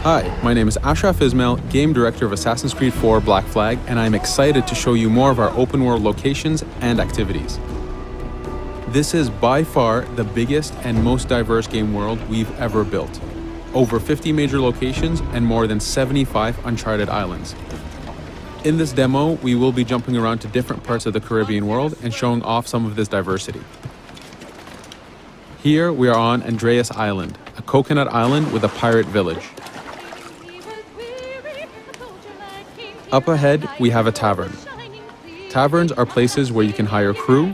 Hi, my name is Ashraf Ismail, Game Director of Assassin's Creed 4 Black Flag, and I'm excited to show you more of our open world locations and activities. This is by far the biggest and most diverse game world we've ever built. Over 50 major locations and more than 75 uncharted islands. In this demo, we will be jumping around to different parts of the Caribbean world and showing off some of this diversity. Here we are on Andreas Island, a coconut island with a pirate village. Up ahead, we have a tavern. Taverns are places where you can hire crew,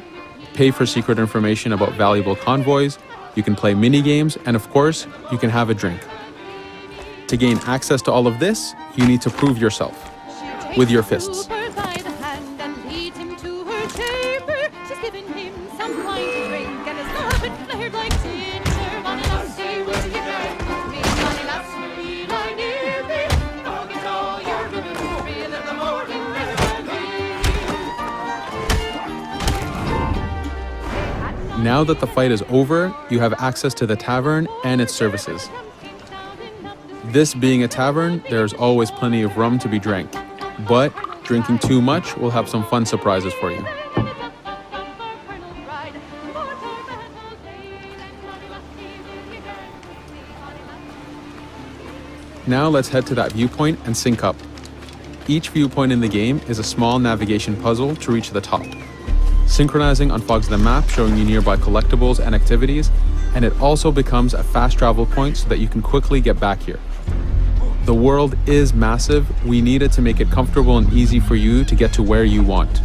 pay for secret information about valuable convoys, you can play mini-games, and of course, you can have a drink. To gain access to all of this, you need to prove yourself with your fists. Now that the fight is over, you have access to the tavern and its services. This being a tavern, there's always plenty of rum to be drank, but drinking too much will have some fun surprises for you. Now let's head to that viewpoint and sync up. Each viewpoint in the game is a small navigation puzzle to reach the top. Synchronizing unfogs the map, showing you nearby collectibles and activities, and it also becomes a fast travel point so that you can quickly get back here. The world is massive. We needed to make it comfortable and easy for you to get to where you want.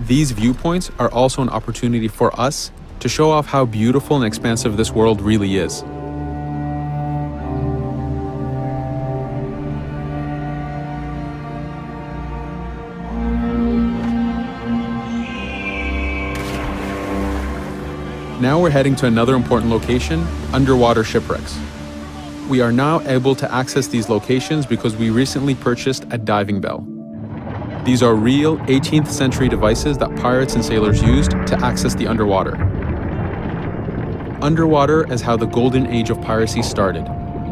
These viewpoints are also an opportunity for us to show off how beautiful and expansive this world really is. Now we're heading to another important location, underwater shipwrecks. We are now able to access these locations because we recently purchased a diving bell. These are real 18th century devices that pirates and sailors used to access the underwater. Underwater is how the golden age of piracy started.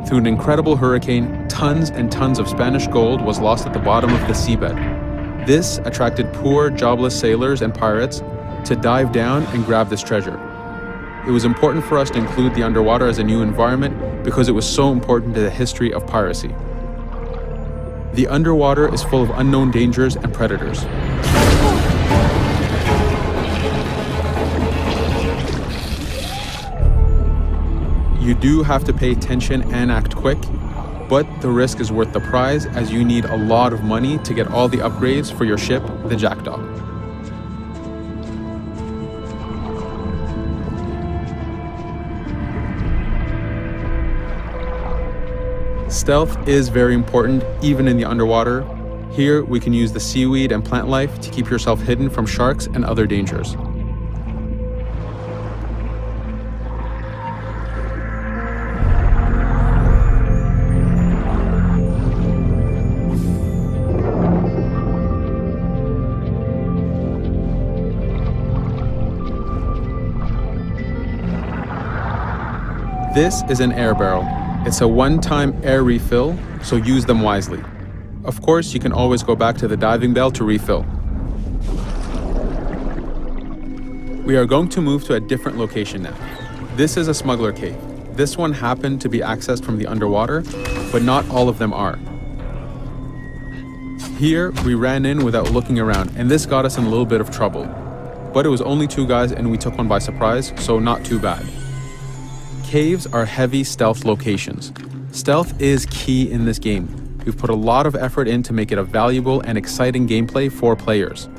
Through an incredible hurricane, tons and tons of Spanish gold was lost at the bottom of the seabed. This attracted poor, jobless sailors and pirates to dive down and grab this treasure. It was important for us to include the underwater as a new environment because it was so important to the history of piracy. The underwater is full of unknown dangers and predators. You do have to pay attention and act quick, but the risk is worth the prize as you need a lot of money to get all the upgrades for your ship, the Jackdaw. Stealth is very important, even in the underwater. Here, we can use the seaweed and plant life to keep yourself hidden from sharks and other dangers. This is an air barrel. It's a one-time air refill, so use them wisely. Of course, you can always go back to the diving bell to refill. We are going to move to a different location now. This is a smuggler cave. This one happened to be accessed from the underwater, but not all of them are. Here, we ran in without looking around, and this got us in a little bit of trouble. But it was only 2 guys and we took one by surprise, so not too bad. Caves are heavy stealth locations. Stealth is key in this game. We've put a lot of effort in to make it a valuable and exciting gameplay for players.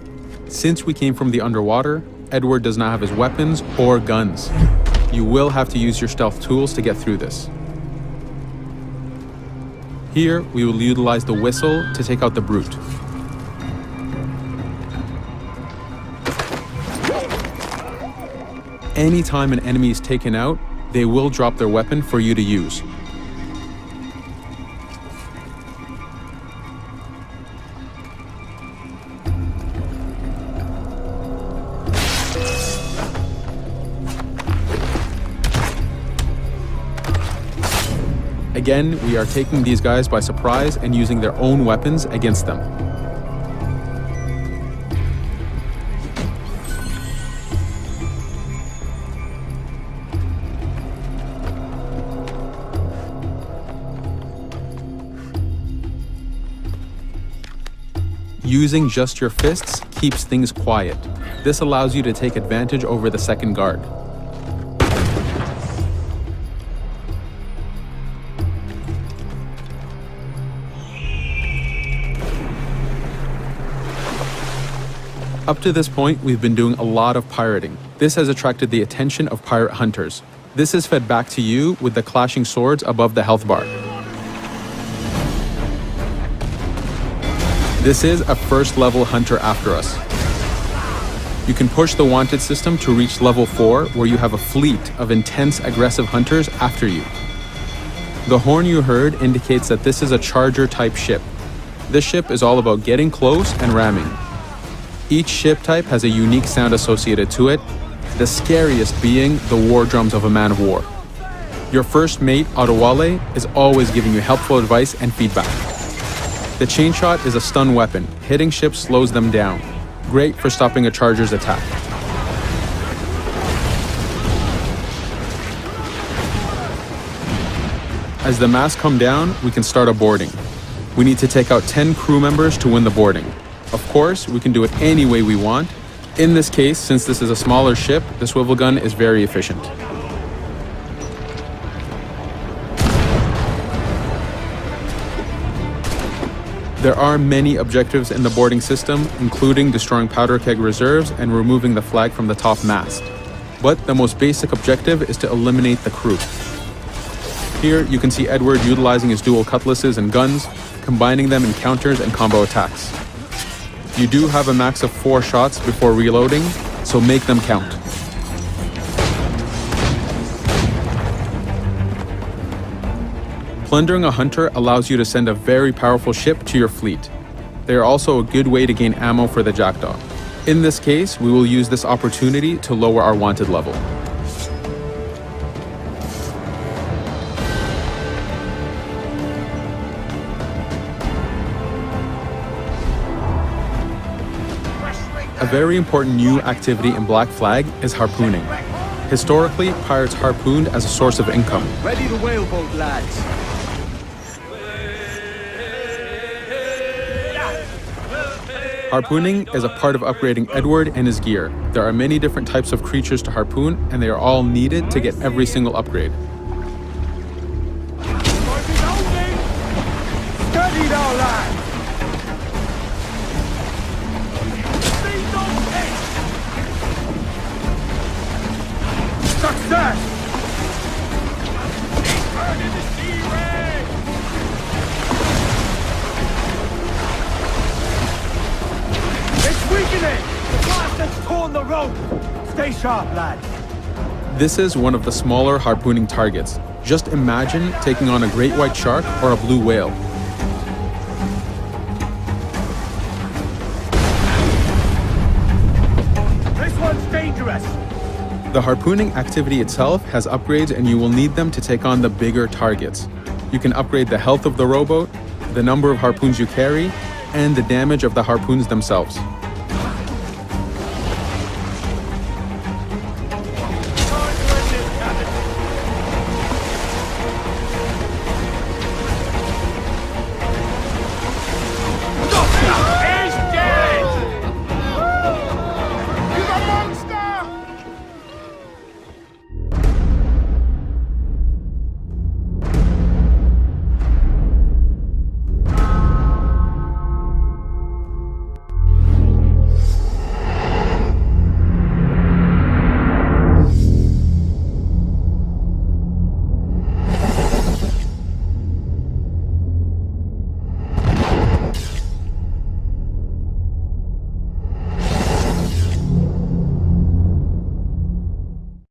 Since we came from the underwater, Edward does not have his weapons or guns. You will have to use your stealth tools to get through this. Here, we will utilize the whistle to take out the brute. Anytime an enemy is taken out, they will drop their weapon for you to use. Again, we are taking these guys by surprise and using their own weapons against them. Using just your fists keeps things quiet. This allows you to take advantage over the second guard. Up to this point, we've been doing a lot of pirating. This has attracted the attention of pirate hunters. This is fed back to you with the clashing swords above the health bar. This is a first level hunter after us. You can push the wanted system to reach level 4, where you have a fleet of intense aggressive hunters after you. The horn you heard indicates that this is a charger type ship. This ship is all about getting close and ramming. Each ship type has a unique sound associated to it, the scariest being the war drums of a man of war. Your first mate, Adewale, is always giving you helpful advice and feedback. The chain shot is a stun weapon. Hitting ships slows them down. Great for stopping a charger's attack. As the masts come down, we can start a boarding. We need to take out 10 crew members to win the boarding. Of course, we can do it any way we want. In this case, since this is a smaller ship, the swivel gun is very efficient. There are many objectives in the boarding system, including destroying powder keg reserves and removing the flag from the top mast. But the most basic objective is to eliminate the crew. Here, you can see Edward utilizing his dual cutlasses and guns, combining them in counters and combo attacks. You do have a max of 4 shots before reloading, so make them count. Plundering a hunter allows you to send a very powerful ship to your fleet. They are also a good way to gain ammo for the Jackdaw. In this case, we will use this opportunity to lower our wanted level. A very important new activity in Black Flag is harpooning. Historically, pirates harpooned as a source of income. Ready to whaleboat, lads. Harpooning is a part of upgrading Edward and his gear. There are many different types of creatures to harpoon, and they are all needed to get every single upgrade. Steady now, lads. Success! He's burning the sea ray! It's weakening! The blast has torn the rope! Stay sharp, lads. This is one of the smaller harpooning targets. Just imagine taking on a great white shark or a blue whale. This one's dangerous! The harpooning activity itself has upgrades, and you will need them to take on the bigger targets. You can upgrade the health of the rowboat, the number of harpoons you carry, and the damage of the harpoons themselves.